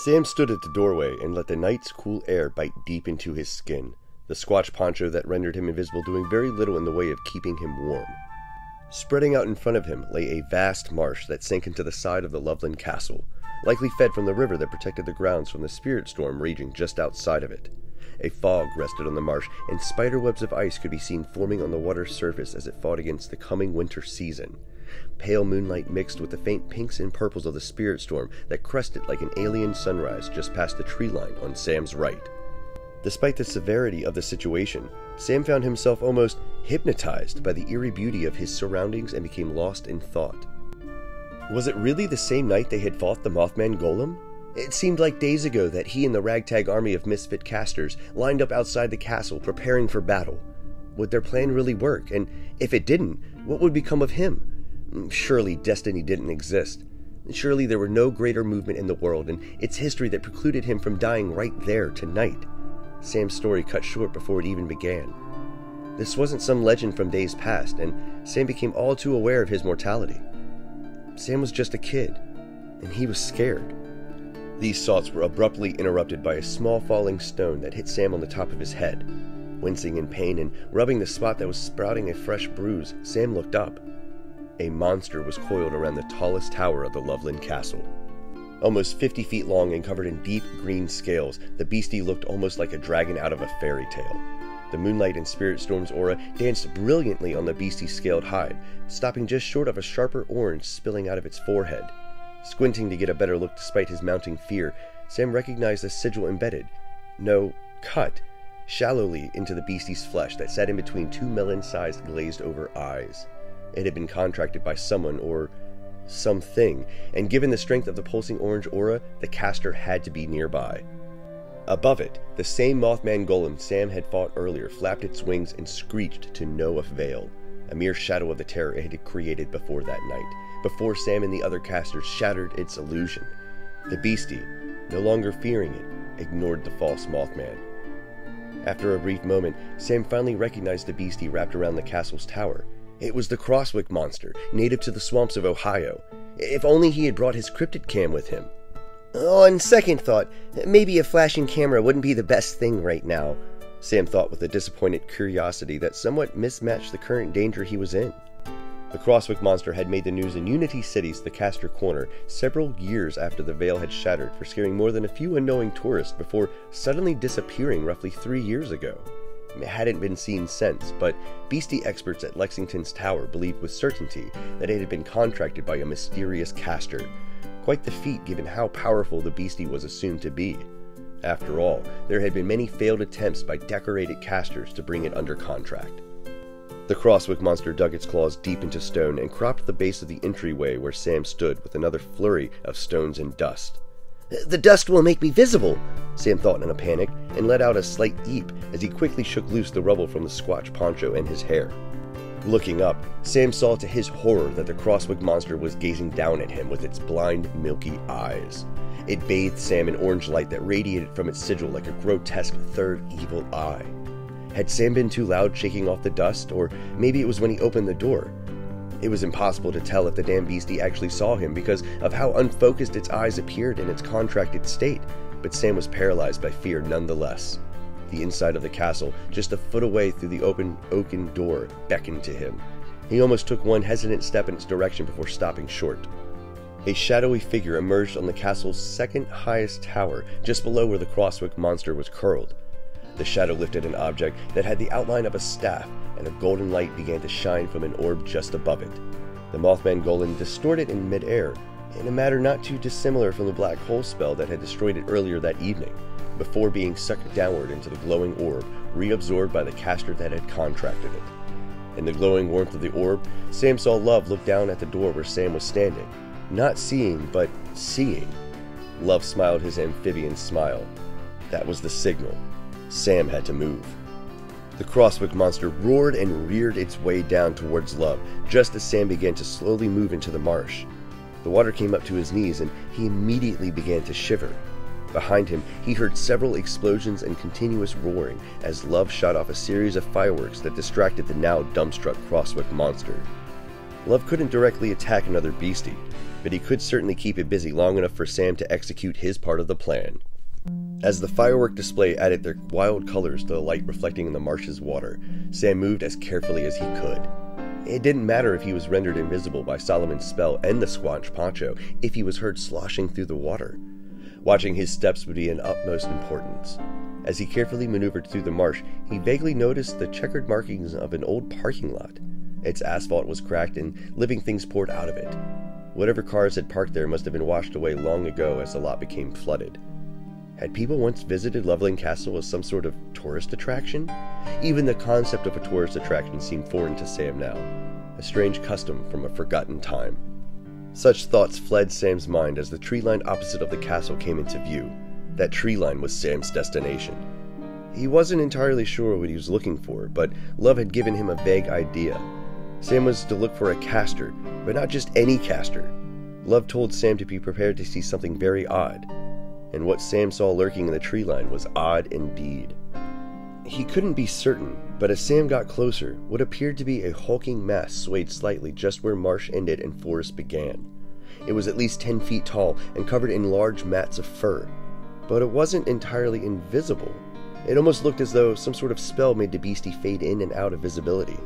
Sam stood at the doorway and let the night's cool air bite deep into his skin, the squatch poncho that rendered him invisible doing very little in the way of keeping him warm. Spreading out in front of him lay a vast marsh that sank into the side of the Loveland Castle, likely fed from the river that protected the grounds from the spirit storm raging just outside of it. A fog rested on the marsh, and spiderwebs of ice could be seen forming on the water's surface as it fought against the coming winter season. Pale moonlight mixed with the faint pinks and purples of the spirit storm that crested like an alien sunrise just past the tree line on Sam's right. Despite the severity of the situation, Sam found himself almost hypnotized by the eerie beauty of his surroundings and became lost in thought. Was it really the same night they had fought the Mothman Golem? It seemed like days ago that he and the ragtag army of misfit casters lined up outside the castle preparing for battle. Would their plan really work? And if it didn't, what would become of him? Surely destiny didn't exist. Surely there were no greater movement in the world and its history that precluded him from dying right there tonight. Sam's story cut short before it even began. This wasn't some legend from days past, and Sam became all too aware of his mortality. Sam was just a kid, and he was scared. These thoughts were abruptly interrupted by a small falling stone that hit Sam on the top of his head. Wincing in pain and rubbing the spot that was sprouting a fresh bruise, Sam looked up. A monster was coiled around the tallest tower of the Loveland Castle. Almost 50 feet long and covered in deep green scales, the beastie looked almost like a dragon out of a fairy tale. The moonlight and spirit storm's aura danced brilliantly on the beastie's scaled hide, stopping just short of a sharper orange spilling out of its forehead. Squinting to get a better look despite his mounting fear, Sam recognized a sigil embedded, no, cut, shallowly into the beastie's flesh that sat in between two melon-sized glazed-over eyes. It had been contracted by someone or something, and given the strength of the pulsing orange aura, the caster had to be nearby. Above it, the same Mothman Golem Sam had fought earlier flapped its wings and screeched to no avail, a mere shadow of the terror it had created before that night, before Sam and the other casters shattered its illusion. The beastie, no longer fearing it, ignored the false Mothman. After a brief moment, Sam finally recognized the beastie wrapped around the castle's tower. It was the Crosswick monster, native to the swamps of Ohio. If only he had brought his cryptid cam with him. On second thought, maybe a flashing camera wouldn't be the best thing right now, Sam thought with a disappointed curiosity that somewhat mismatched the current danger he was in. The Crosswick monster had made the news in Unity City's The Caster Corner several years after the veil had shattered for scaring more than a few unknowing tourists before suddenly disappearing roughly 3 years ago. It hadn't been seen since, but beastie experts at Lexington's tower believed with certainty that it had been contracted by a mysterious caster. Quite the feat given how powerful the beastie was assumed to be. After all, there had been many failed attempts by decorated casters to bring it under contract. The Crosswick monster dug its claws deep into stone and cropped the base of the entryway where Sam stood with another flurry of stones and dust. The dust will make me visible, Sam thought in a panic, and let out a slight eep as he quickly shook loose the rubble from the squatch poncho and his hair. Looking up, Sam saw to his horror that the Crosswick monster was gazing down at him with its blind, milky eyes. It bathed Sam in orange light that radiated from its sigil like a grotesque third evil eye. Had Sam been too loud shaking off the dust, or maybe it was when he opened the door? It was impossible to tell if the damn beastie actually saw him because of how unfocused its eyes appeared in its contracted state, but Sam was paralyzed by fear nonetheless. The inside of the castle, just a foot away through the open oaken door, beckoned to him. He almost took one hesitant step in its direction before stopping short. A shadowy figure emerged on the castle's second highest tower, just below where the Crosswick monster was curled. The shadow lifted an object that had the outline of a staff, and a golden light began to shine from an orb just above it. The Mothman Golem distorted in midair, in a manner not too dissimilar from the black hole spell that had destroyed it earlier that evening, before being sucked downward into the glowing orb, reabsorbed by the caster that had contracted it. In the glowing warmth of the orb, Sam saw Love look down at the door where Sam was standing, not seeing, but seeing. Love smiled his amphibian smile. That was the signal. Sam had to move. The Crosswick monster roared and reared its way down towards Love, just as Sam began to slowly move into the marsh. The water came up to his knees, and he immediately began to shiver. Behind him, he heard several explosions and continuous roaring as Love shot off a series of fireworks that distracted the now dumbstruck Crosswick monster. Love couldn't directly attack another beastie, but he could certainly keep it busy long enough for Sam to execute his part of the plan. As the firework display added their wild colors to the light reflecting in the marsh's water, Sam moved as carefully as he could. It didn't matter if he was rendered invisible by Solomon's spell and the Squatch Poncho if he was heard sloshing through the water. Watching his steps would be of utmost importance. As he carefully maneuvered through the marsh, he vaguely noticed the checkered markings of an old parking lot. Its asphalt was cracked and living things poured out of it. Whatever cars had parked there must have been washed away long ago as the lot became flooded. Had people once visited Loveland Castle as some sort of tourist attraction? Even the concept of a tourist attraction seemed foreign to Sam now, a strange custom from a forgotten time. Such thoughts fled Sam's mind as the tree line opposite of the castle came into view. That tree line was Sam's destination. He wasn't entirely sure what he was looking for, but Love had given him a vague idea. Sam was to look for a caster, but not just any caster. Love told Sam to be prepared to see something very odd. And what Sam saw lurking in the tree line was odd indeed. He couldn't be certain, but as Sam got closer, what appeared to be a hulking mass swayed slightly just where marsh ended and forest began. It was at least 10 feet tall and covered in large mats of fur, but it wasn't entirely invisible. It almost looked as though some sort of spell made the beastie fade in and out of visibility.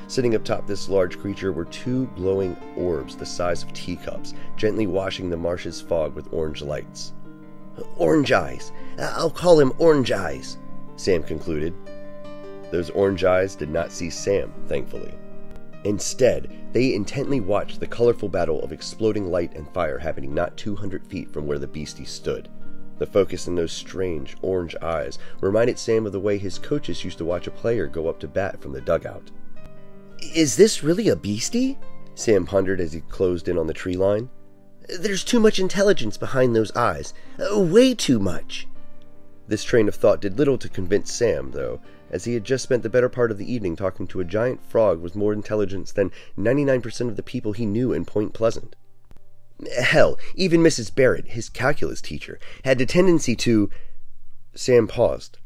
Sitting atop this large creature were two glowing orbs the size of teacups, gently washing the marsh's fog with orange lights. "Orange Eyes. I'll call him Orange Eyes," Sam concluded. Those orange eyes did not see Sam, thankfully. Instead, they intently watched the colorful battle of exploding light and fire happening not 200 feet from where the beastie stood. The focus in those strange orange eyes reminded Sam of the way his coaches used to watch a player go up to bat from the dugout. "Is this really a beastie?" Sam pondered as he closed in on the tree line. "There's too much intelligence behind those eyes. Way too much." This train of thought did little to convince Sam, though, as he had just spent the better part of the evening talking to a giant frog with more intelligence than 99% of the people he knew in Point Pleasant. Hell, even Mrs. Barrett, his calculus teacher, had a tendency to... Sam paused.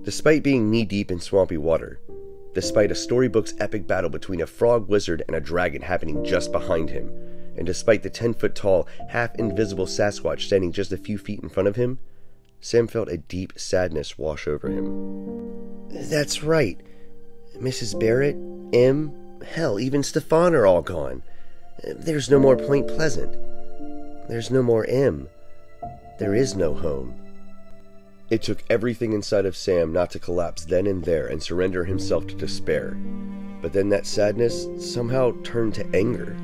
Despite being knee-deep in swampy water, despite a storybook's epic battle between a frog wizard and a dragon happening just behind him, and despite the 10-foot-tall, half-invisible Sasquatch standing just a few feet in front of him, Sam felt a deep sadness wash over him. "That's right. Mrs. Barrett, Em, hell, even Stefan are all gone. There's no more Point Pleasant. There's no more Em. There is no home." It took everything inside of Sam not to collapse then and there and surrender himself to despair. But then that sadness somehow turned to anger.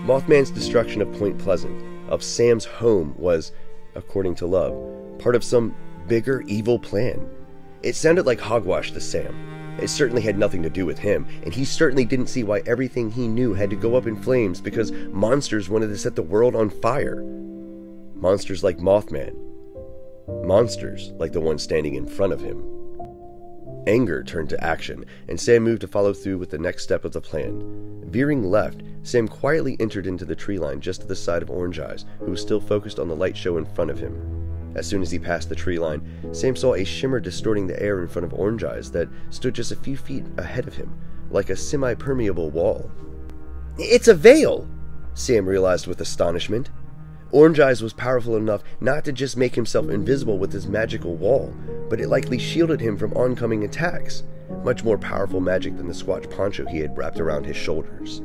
Mothman's destruction of Point Pleasant, of Sam's home, was, according to Love, part of some bigger evil plan. It sounded like hogwash to Sam. It certainly had nothing to do with him, and he certainly didn't see why everything he knew had to go up in flames because monsters wanted to set the world on fire. Monsters like Mothman. Monsters like the one standing in front of him. Anger turned to action, and Sam moved to follow through with the next step of the plan. Veering left, Sam quietly entered into the tree line just to the side of Orange Eyes, who was still focused on the light show in front of him. As soon as he passed the tree line, Sam saw a shimmer distorting the air in front of Orange Eyes that stood just a few feet ahead of him, like a semi-permeable wall. "It's a veil!" Sam realized with astonishment. Orange Eyes was powerful enough not to just make himself invisible with his magical wall, but it likely shielded him from oncoming attacks. Much more powerful magic than the Squatch poncho he had wrapped around his shoulders.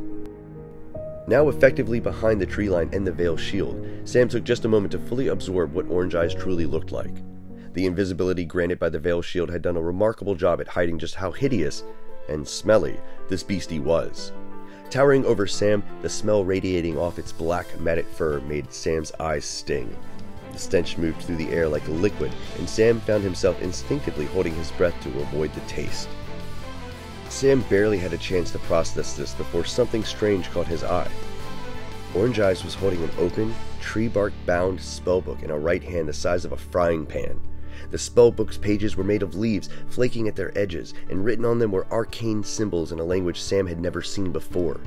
Now effectively behind the tree line and the veil shield, Sam took just a moment to fully absorb what Orange Eyes truly looked like. The invisibility granted by the veil shield had done a remarkable job at hiding just how hideous and smelly this beastie was. Towering over Sam, the smell radiating off its black, matted fur made Sam's eyes sting. The stench moved through the air like a liquid, and Sam found himself instinctively holding his breath to avoid the taste. Sam barely had a chance to process this before something strange caught his eye. Orange Eyes was holding an open, tree-bark-bound spellbook in a right hand the size of a frying pan. The spellbook's pages were made of leaves, flaking at their edges, and written on them were arcane symbols in a language Sam had never seen before.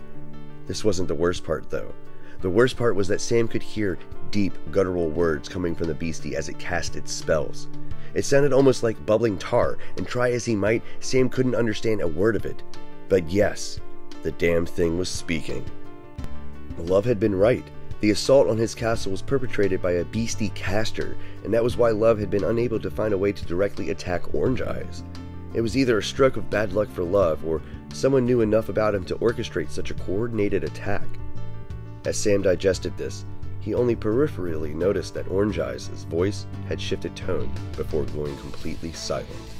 This wasn't the worst part, though. The worst part was that Sam could hear deep, guttural words coming from the beastie as it cast its spells. It sounded almost like bubbling tar, and try as he might, Sam couldn't understand a word of it. But yes, the damn thing was speaking. Love had been right. The assault on his castle was perpetrated by a beastie caster, and that was why Love had been unable to find a way to directly attack Orange Eyes. It was either a stroke of bad luck for Love, or someone knew enough about him to orchestrate such a coordinated attack. As Sam digested this, he only peripherally noticed that Orange Eyes' voice had shifted tone before going completely silent.